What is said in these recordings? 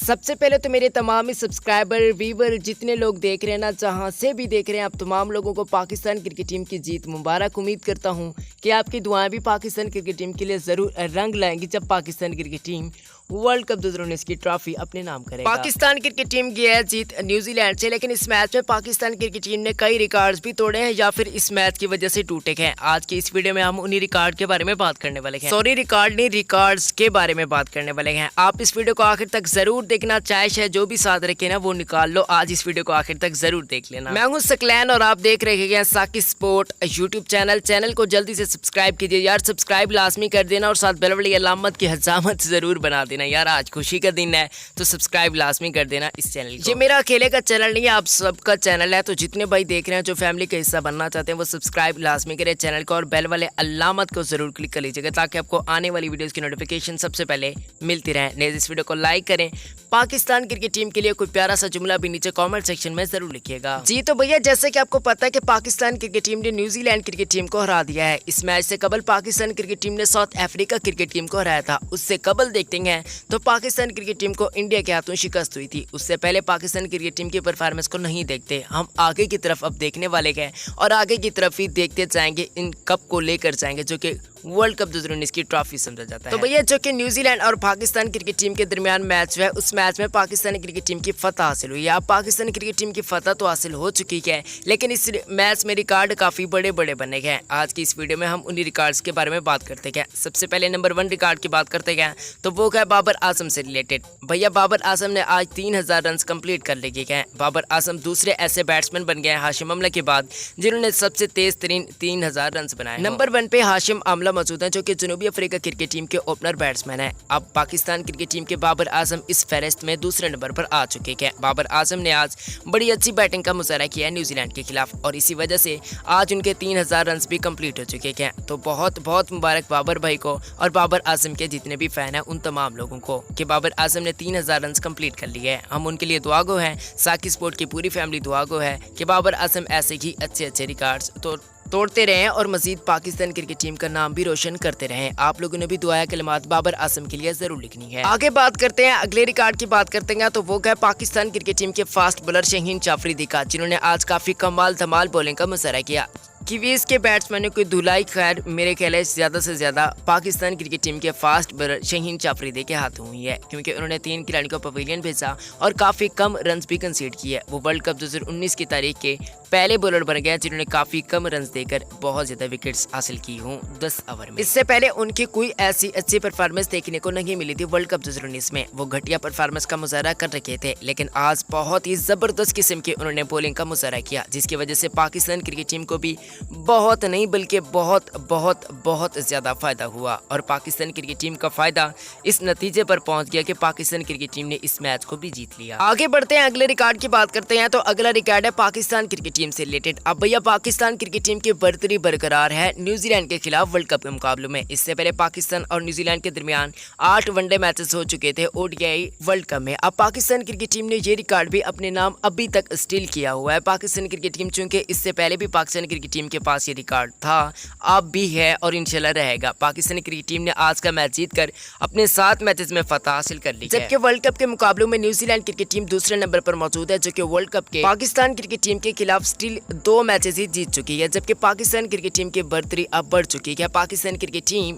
सबसे पहले तो मेरे तमाम ही सब्सक्राइबर व्यूवर जितने लोग देख रहे हैं ना, जहां से भी देख रहे हैं, आप तमाम लोगों को पाकिस्तान क्रिकेट टीम की जीत मुबारक। उम्मीद करता हूं कि आपकी दुआएं भी पाकिस्तान क्रिकेट टीम के लिए ज़रूर रंग लाएंगी जब Pakistan cricket team world cup 2019 की ट्रॉफी अपने नाम करेगा। पाकिस्तान क्रिकेट टीम की है जीत न्यूजीलैंड से, लेकिन इस मैच में पाकिस्तान क्रिकेट टीम ने कई रिकॉर्ड्स भी तोड़े हैं या फिर इस मैच की वजह से टूटे हैं। आज की इस वीडियो में हम उन्हीं रिकॉर्ड के बारे में बात करने वाले हैं। सॉरी, रिकॉर्ड नहीं, रिकॉर्ड्स के बारे में बात करने वाले हैं। आप इस वीडियो को आखिर तक जरूर देखना, चाहे जो भी साथ रखे ना वो निकाल लो, आज इस वीडियो को आखिर तक जरूर देख लेना। मैं हूं सकलैन और आप देख रहे हैं साकिब स्पोर्ट यूट्यूब चैनल को जल्दी से सब्सक्राइब कीजिए यार, सब्सक्राइब लाजमी कर देना और साथ बेल वाली अलामत की हजामत जरूर बना देना यार। आज खुशी का दिन है तो सब्सक्राइब लाजमी कर देना इस चैनल को। ये मेरा अकेले का चैनल नहीं है, आप सबका चैनल है, तो जितने भाई देख रहे हैं जो फैमिली का हिस्सा बनना चाहते हैं वो सब्सक्राइब लाजमी करें चैनल को और बेल वाले अलामत को जरूर क्लिक कर लीजिएगा ताकि आपको आने वाली वीडियोस की नोटिफिकेशन सबसे पहले मिलती रहे। नेक्स्ट इस वीडियो को लाइक करें। पाकिस्तान क्रिकेट टीम के लिए कोई प्यारा सा जुमला भी नीचे कमेंट सेक्शन में जरूर लिखिएगा। जी तो भैया, जैसे कि आपको पता है कि पाकिस्तान क्रिकेट टीम ने न्यूजीलैंड क्रिकेट टीम को हरा दिया है। इस मैच से कबल पाकिस्तान क्रिकेट टीम ने साउथ अफ्रीका क्रिकेट टीम को हराया था। उससे कबल देखते हैं तो पाकिस्तान क्रिकेट टीम को इंडिया के हाथों शिकस्त हुई थी। उससे पहले पाकिस्तान क्रिकेट टीम की परफॉर्मेंस को नहीं देखते, हम आगे की तरफ अब देखने वाले हैं और आगे की तरफ ही देखते जाएंगे, इन कप को लेकर जाएंगे जो कि वर्ल्ड कप 2019 की ट्रॉफी समझा जाता है। तो भैया, जो कि न्यूजीलैंड और पाकिस्तान क्रिकेट टीम के दरमियान मैच है, उस मैच में पाकिस्तान क्रिकेट टीम की फतह हासिल हुई है। अब पाकिस्तान क्रिकेट टीम की फतह तो हासिल हो चुकी है, लेकिन इस मैच में रिकॉर्ड काफी बड़े बड़े बने हैं। आज की इस वीडियो में हम उन्हीं रिकॉर्ड्स के बारे में बात करते हैं। सबसे पहले नंबर 1 रिकॉर्ड की बात करते हैं तो वो है बाबर आजम से रिलेटेड। भैया, बाबर आजम ने आज 3000 रन कंप्लीट कर लिए हैं। बाबर आजम दूसरे ऐसे बैट्समैन बन गए हैं हाशिम अमला के बाद जिन्होंने सबसे तेज तरीन 3000 रन बनाए। नंबर 1 पे हाशिम अमला मौजूद है जो कि जनूबी अफ्रीका क्रिकेट टीम के ओपनर बैट्समैन है। अब पाकिस्तान क्रिकेट टीम के बाबर आजम इस फहरिस्त में दूसरे नंबर पर आ चुके हैं। बाबर आजम ने आज बड़ी अच्छी बैटिंग का मुजाहरा किया है न्यूजीलैंड के खिलाफ और इसी वजह से आज उनके 3000 रन भी कंप्लीट हो चुके हैं। तो बहुत बहुत मुबारक बाबर भाई को और बाबर आजम के जितने भी फैन हैं उन तमाम लोगों को कि बाबर आजम ने 3000 रन कंप्लीट कर लिए हैं। हम उनके लिए दुआ गो हैं, साकिब स्पोर्ट की पूरी फैमिली दुआ गो है कि बाबर आजम ऐसे ही अच्छे रिकॉर्ड्स तो तोड़ते रहें और मजीद पाकिस्तान क्रिकेट टीम का नाम भी रोशन करते रहें। आप लोगों ने भी दुआया कलिमात बाबर आजम के लिए जरूर लिखनी है। आगे बात करते हैं, अगले रिकॉर्ड की बात करते हैं तो वो है पाकिस्तान क्रिकेट टीम के फास्ट बॉलर शाहीन जाफरी का, जिन्होंने आज काफी कमाल धमाल बॉलिंग का मुजाहरा किया। किवीज के बैट्समैनों की धुलाई खैर मेरे ख्याल है ज्यादा से ज्यादा पाकिस्तान क्रिकेट टीम के फास्ट बॉलर शाहीन जाफरी के हाथों हुई है, क्योंकि उन्होंने 3 खिलाड़ियों को पवेलियन भेजा और काफी कम रन भी कंसीड किए। वो वर्ल्ड कप 2019 की तारीख के पहले बॉलर बन गए जिन्होंने काफी कम रन देकर बहुत ज्यादा विकेट्स हासिल की हूँ 10 ओवर में। इससे पहले उनकी कोई ऐसी अच्छी परफॉर्मेंस देखने को नहीं मिली थी वर्ल्ड कप 2019 में। वो घटिया परफॉर्मेंस का मुजाहरा कर रखे थे, लेकिन आज बहुत ही जबरदस्त किस्म की उन्होंने बॉलिंग का मुजाहरा किया, जिसकी वजह से पाकिस्तान क्रिकेट टीम को भी बहुत नहीं बल्कि बहुत बहुत बहुत ज्यादा फायदा हुआ और पाकिस्तान क्रिकेट टीम का फायदा इस नतीजे पर पहुंच गया कि पाकिस्तान क्रिकेट टीम ने इस मैच को भी जीत लिया। आगे बढ़ते हैं, अगले रिकॉर्ड की बात करते हैं तो अगला रिकॉर्ड है पाकिस्तान क्रिकेट टीम से रिलेटेड। अब भैया, पाकिस्तान क्रिकेट टीम की बर्तरी बरकरार है न्यूजीलैंड के खिलाफ वर्ल्ड कप के मुकाबलों में। इससे पहले पाकिस्तान और न्यूजीलैंड के दरमियान 8 वनडे मैचेस हो चुके थे ओडीआई वर्ल्ड कप में। अब पाकिस्तान क्रिकेट टीम ने ये रिकॉर्ड भी अपने नाम अभी तक स्टील किया हुआ है। पाकिस्तान क्रिकेट टीम, चूंकि इससे पहले भी पाकिस्तान क्रिकेट टीम के पास ये रिकॉर्ड था, अब भी है और इंशाल्लाह रहेगा। पाकिस्तान क्रिकेट टीम ने आज का मैच जीतकर अपने 7 मैचेस में फतह हासिल कर ली, जबकि वर्ल्ड कप के मुकाबलों में न्यूजीलैंड क्रिकेट टीम दूसरे नंबर पर मौजूद है, जो कि वर्ल्ड कप के पाकिस्तान क्रिकेट टीम के खिलाफ स्टिल 2 मैचेस ही जीत चुकी है, जबकि पाकिस्तान क्रिकेट टीम की बर्तरी अब बढ़ चुकी है। पाकिस्तान क्रिकेट टीम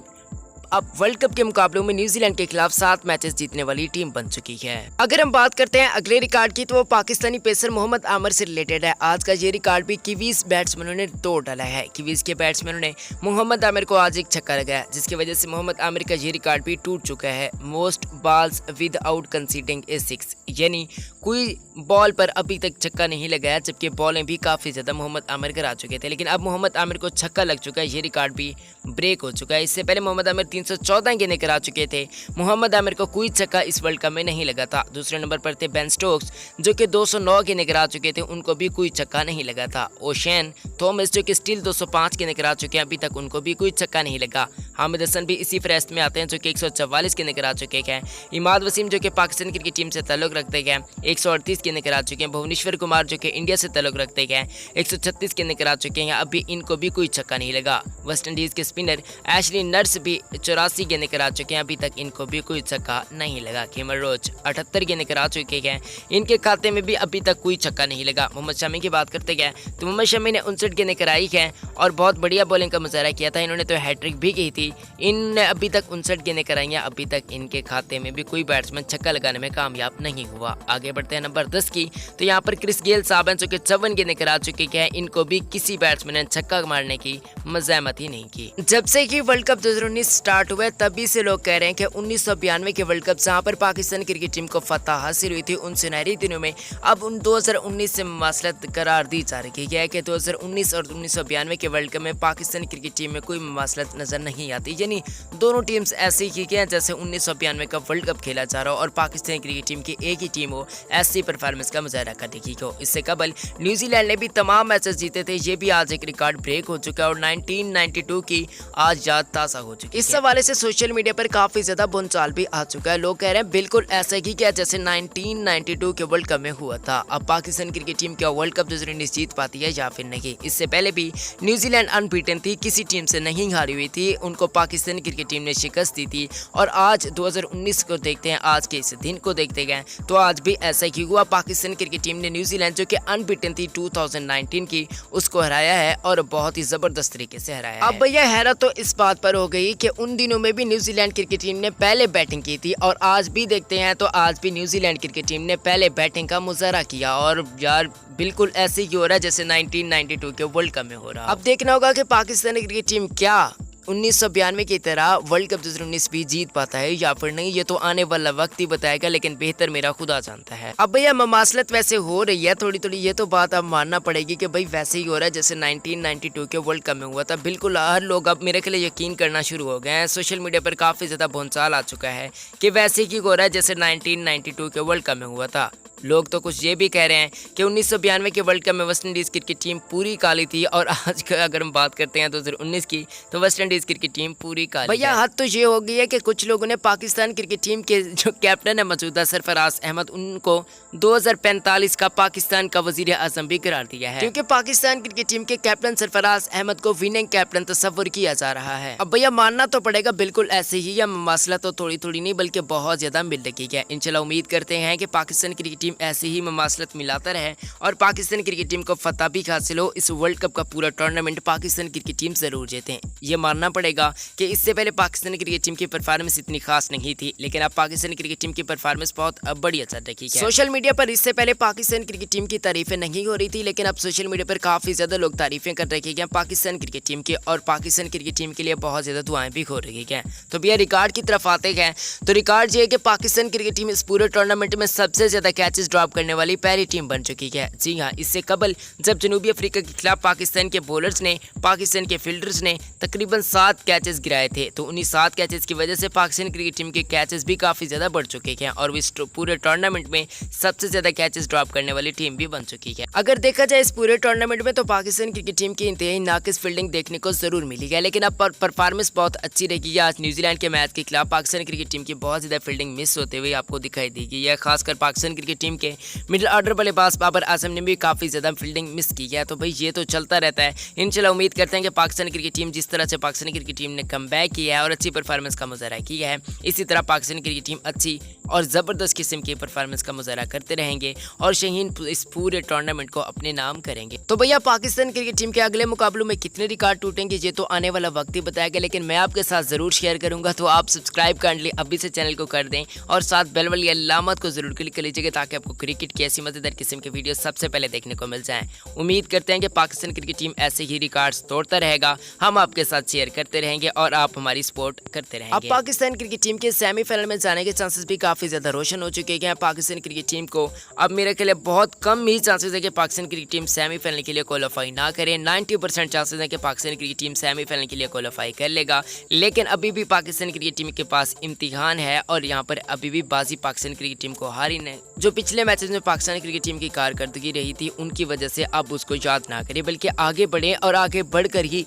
अब वर्ल्ड कप के मुकाबलों में न्यूजीलैंड के खिलाफ 7 मैचेस जीतने वाली टीम बन चुकी है। अगर हम बात करते हैं अगले रिकॉर्ड की तो वो पाकिस्तानी पेसर मोहम्मद आमिर से रिलेटेड है। आज का ये रिकॉर्ड भी किवीज बैट्समैनों ने तोड़ डाला है। किवीज के बैट्समैनों ने मोहम्मद आमिर को आज एक छक्का लगाया, जिसकी वजह से मोहम्मद आमिर का ये रिकॉर्ड भी टूट चुका है। Most balls without conceding a 6, यानी कोई बॉल पर अभी तक छक्का नहीं लगाया, जबकि बॉलें भी काफी ज्यादा मोहम्मद आमिर करा चुके थे, लेकिन अब मोहम्मद आमिर को छक्का लग चुका है, ये रिकॉर्ड भी ब्रेक हो चुका है। इससे पहले मोहम्मद आमिर 314 गेंदें करा चुके थे। मोहम्मद आमिर को कोई छक्का इस वर्ल्ड कप में नहीं लगा था। दूसरे नंबर पर थे बेन स्टोक्स जो कि 209 गेंदें करा चुके थे, उनको भी कोई छक्का नहीं लगा था। ओशेन थॉमस जो कि स्टिल 205 गेंदें करा चुके हैं, अभी तक उनको भी कोई छक्का नहीं लगा। हामिद हसन भी इसी फहरिस्त में आते हैं जो कि 144 गेंदें करा चुके हैं। इमाद वसीम जो कि पाकिस्तान क्रिकेट टीम से ताल्लुक रखते हैं 138 गेंदें करा चुके हैं। भुवनेश्वर कुमार जो कि इंडिया से ताल्लुक रखते हैं 136 गेंदें करा चुके हैं, अभी इनको भी कोई छक्का नहीं लगा। वेस्ट इंडीज के स्पिनर एशली नर्स भी 84 गेंदें करा चुके हैं, अभी तक इनको भी कोई छक्का नहीं लगा। केमर रोच 78 गेंदें करा चुके हैं, इनके खाते में भी अभी तक कोई छक्का नहीं लगा। मोहम्मद शमी की बात करते गए तो मोहम्मद शमी ने 59 गेंदें कराई हैं और बहुत बढ़िया बॉलिंग का मुजाहरा किया था। इन्होंने तो हैट्रिक भी की थी। इनने अभी तक 59 गेंदें कराई हैं, अभी तक इनके खाते में भी कोई बैट्समैन छक्का लगाने में कामयाब नहीं हुआ। आगे बढ़ते हैं नंबर 10 की, तो यहाँ पर क्रिस गेल साहब हैं जो कि 54 गेंदें करा चुके हैं, इनको भी किसी बैट्समैन ने छक्का मारने की मज़ाहमत ही नहीं की। जब से कि वर्ल्ड कप 2019 स्टार्ट हुआ तभी से लोग कह रहे हैं कि 1992 के वर्ल्ड कप जहां पर पाकिस्तान क्रिकेट टीम को फतह हासिल हुई थी, उन सुनहरी दिनों में अब उन 2019 से ममासलत करार दी जा रही है कि 2019 और 1992 के वर्ल्ड कप में पाकिस्तान क्रिकेट टीम में कोई ममासलत नजर नहीं आती। यानी दोनों टीम्स ऐसी ही हैं जैसे 1992 का वर्ल्ड कप खेला जा रहा हो और पाकिस्तान क्रिकेट टीम की एक ही टीम हो, ऐसी परफॉर्मेंस का मुजाहरा करने की हो। इससे कबल न्यूजीलैंड ने भी तमाम मैचेस जीते थे, ये भी आज एक रिकॉर्ड ब्रेक हो चुका है और 1992 की आज याद ताज़ा हो चुकी है। इस हवाले से सोशल मीडिया पर काफी ज्यादा बोलचाल भी आ चुका है। लोग कह रहे हैं बिल्कुल ऐसा ही क्या जैसे 1992 के वर्ल्ड कप में हुआ था। अब पाकिस्तान क्रिकेट टीम क्या वर्ल्ड कप 2019 जीत पाती है या फिर नहीं? इससे पहले भी न्यूजीलैंड अनबीटन थी, किसी टीम से नहीं हारी हुई थी, उनको पाकिस्तान क्रिकेट टीम ने शिकस्त दी थी। और आज 2019 को देखते हैं, आज के इस दिन को देखते गए तो आज भी ऐसा ही हुआ। पाकिस्तान क्रिकेट टीम ने न्यूजीलैंड जो कि अनबीटन थी 2019 की, उसको हराया है और बहुत ही जबरदस्त तरीके से हराया है। अब भैया हैरत तो इस बात पर हो गई कि उन दिनों में भी न्यूजीलैंड क्रिकेट टीम ने पहले बैटिंग की थी और आज भी देखते हैं तो आज भी न्यूजीलैंड क्रिकेट टीम ने पहले बैटिंग का मुजाहरा किया और यार बिल्कुल ऐसे ही हो रहा है जैसे 1992 के वर्ल्ड कप में हो रहा। अब देखना होगा कि पाकिस्तान क्रिकेट टीम क्या 1992 की तरह वर्ल्ड कप 2019 भी जीत पाता है या फिर नहीं, ये तो आने वाला वक्त ही बताएगा, लेकिन बेहतर मेरा खुदा जानता है। अब भैया ममासलत वैसे हो रही है थोड़ी थोड़ी, ये तो बात अब मानना पड़ेगी कि भाई वैसे ही हो रहा है जैसे 1992 के वर्ल्ड कप में हुआ था। बिल्कुल हर लोग अब मेरे के लिए यकीन करना शुरू हो गए हैं। सोशल मीडिया पर काफ़ी ज़्यादा भौंचाल आ चुका है कि वैसे ही हो रहा है जैसे 1992 के वर्ल्ड कप में हुआ था। लोग तो कुछ ये भी कह रहे हैं कि 1992 के वर्ल्ड कप में वेस्ट इंडीज़ क्रिकेट टीम पूरी काली थी और आज का अगर हम बात करते हैं 2019 की तो वेस्ट इंडीज़ क्रिकेट टीम पूरी काली। भैया हद तो ये हो गई है कि कुछ लोगों ने पाकिस्तान क्रिकेट टीम के जो कैप्टन है मौजूदा सरफराज अहमद, उनको 2045 का पाकिस्तान का वजीर आजम भी करार दिया है, क्योंकि पाकिस्तान क्रिकेट टीम के कैप्टन सरफराज अहमद को विनिंग कैप्टन तस्वर किया जा रहा है। अब भैया मानना तो पड़ेगा बिल्कुल ऐसे ही, या मसला तो थोड़ी थोड़ी नहीं बल्कि बहुत ज्यादा मिल रही है। इंशाल्लाह उम्मीद करते हैं कि पाकिस्तान क्रिकेट टीम ऐसे ही ममासलत मिलाता रहे और पाकिस्तान क्रिकेट टीम को फतह भी हासिल हो। इस वर्ल्ड कप का पूरा टूर्नामेंट पाकिस्तान क्रिकेट टीम जरूर जीते। ये मानना पड़ेगा कि इससे पहले पाकिस्तान क्रिकेट टीम की परफॉर्मेंस इतनी खास नहीं थी, लेकिन अब पाकिस्तान क्रिकेट टीम की परफॉर्मेंस बहुत बढ़िया चल रही है। सोशल मीडिया पर इससे पहले पाकिस्तान क्रिकेट टीम की तारीफें नहीं हो रही थी, लेकिन अब सोशल मीडिया पर काफी ज्यादा लोग तारीफें कर रहे हैं पाकिस्तान क्रिकेट टीम की और पाकिस्तान क्रिकेट टीम के लिए बहुत ज्यादा दुआएं भी हो रही है। तो भैया रिकॉर्ड की तरफ आते हैं तो रिकॉर्ड ये है कि पाकिस्तान क्रिकेट टीम इस पूरे टूर्नामेंट में सबसे ज्यादा कैचेस ड्रॉप करने वाली पहली टीम बन चुकी है। जी हाँ, इससे कबल जब जनूबी अफ्रीका के खिलाफ पाकिस्तान के बॉलर्स ने, पाकिस्तान के फील्डर्स ने तकरीबन 7 कैचेस गिराए थे, तो उन्हीं 7 कैचेस की वजह से पाकिस्तान क्रिकेट टीम के कैचेस भी काफी ज्यादा बढ़ चुके हैं और इस पूरे टूर्नामेंट में सबसे ज्यादा कैचेस ड्रॉप करने वाली टीम भी बन चुकी है। अगर देखा जाए इस पूरे टूर्नामेंट में तो पाकिस्तान क्रिकेट टीम की इंतहाई नाकिस फील्डिंग देखने को जरूर मिली है, लेकिन अब परफॉर्मेंस बहुत अच्छी रही है। आज न्यूजीलैंड के मैच के खिलाफ पाकिस्तान क्रिकेट टीम की बहुत ज्यादा फील्डिंग मिस होते हुए आपको दिखाई देगी। यह खासकर पाकिस्तान क्रिकेट टीम के मिडिल ऑर्डर बल्लेबाज बाबर आजम ने भी काफी ज्यादा फील्डिंग मिस की है। तो भाई ये तो चलता रहता है। इंशाल्लाह उम्मीद करते हैं कि पाकिस्तान क्रिकेट टीम जिस तरह से पाकिस्तान क्रिकेट टीम ने कमबैक किया है और अच्छी परफॉर्मेंस का मुजाहरा किया है, इसी तरह पाकिस्तान क्रिकेट टीम अच्छी और ज़बरदस्त किस्म की परफॉर्मेंस का मुजाहरा करते रहेंगे और शहीन इस पूरे टूर्नामेंट को अपने नाम करेंगे। तो भैया पाकिस्तान क्रिकेट टीम के अगले मुकाबलों में कितने रिकॉर्ड टूटेंगे ये तो आने वाला वक्त ही बताएगा, लेकिन मैं आपके साथ ज़रूर शेयर करूंगा। तो आप सब्सक्राइब कर ले अभी से चैनल को कर दें और साथ बेल वाली अलामत को जरूर क्लिक कर लीजिएगा ताकि आपको क्रिकेट की ऐसी मजेदार किस्म के वीडियो सबसे पहले देखने को मिल जाएं। उम्मीद करते हैं कि पाकिस्तान क्रिकेट टीम ऐसे ही रिकॉर्ड्स तोड़ता रहेगा, हम आपके साथ शेयर करते रहेंगे और आप हमारी सपोर्ट करते रहेंगे। अब पाकिस्तान क्रिकेट टीम के सेमीफाइनल में जाने के चांसेस भी काफी ज्यादा रोशन हो चुके हैं। पाकिस्तान क्रिकेट टीम को अब मेरे के लिए बहुत कम ही चांसेस है कि पाकिस्तान क्रिकेट टीम सेमीफाइनल के लिए क्वालीफाई ना करे। 90% चांसेस है कि पाकिस्तान क्रिकेट टीम सेमीफाइनल के लिए क्वालीफाई कर लेगा, लेकिन अभी भी पाकिस्तान क्रिकेट टीम के पास इम्तिहान है और यहाँ पर अभी भी बाजी पाकिस्तान क्रिकेट टीम को हारी नहीं। जो पिछले मैचेस में पाकिस्तान क्रिकेट टीम की कारकर्दगी रही थी उनकी वजह से अब उसको याद ना करे, बल्कि आगे बढ़े और आगे बढ़कर ही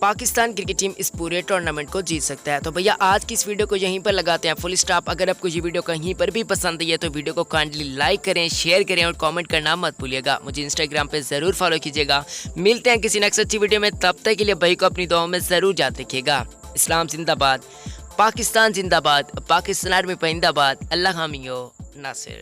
पाकिस्तान क्रिकेट टीम इस पूरे टूर्नामेंट को जीत सकता है। तो भैया आज की इस वीडियो को यहीं पर लगाते हैं फुल स्टॉप। अगर आपको ये वीडियो कहीं पर भी पसंद आई है तो वीडियो को काइंडली लाइक करें, शेयर करें और कमेंट करना मत भूलिएगा। मुझे इंस्टाग्राम पे जरूर फॉलो कीजिएगा। मिलते हैं किसी नेक्स्ट अच्छी वीडियो में, तब तक के लिए भाई को अपनी दुआओं में जरूर याद रखिएगा। इस्लाम जिंदाबाद, पाकिस्तान जिंदाबाद, पाकिस्तान आर्मी परिंदाबाद, अल्लाह हामियो नासिर।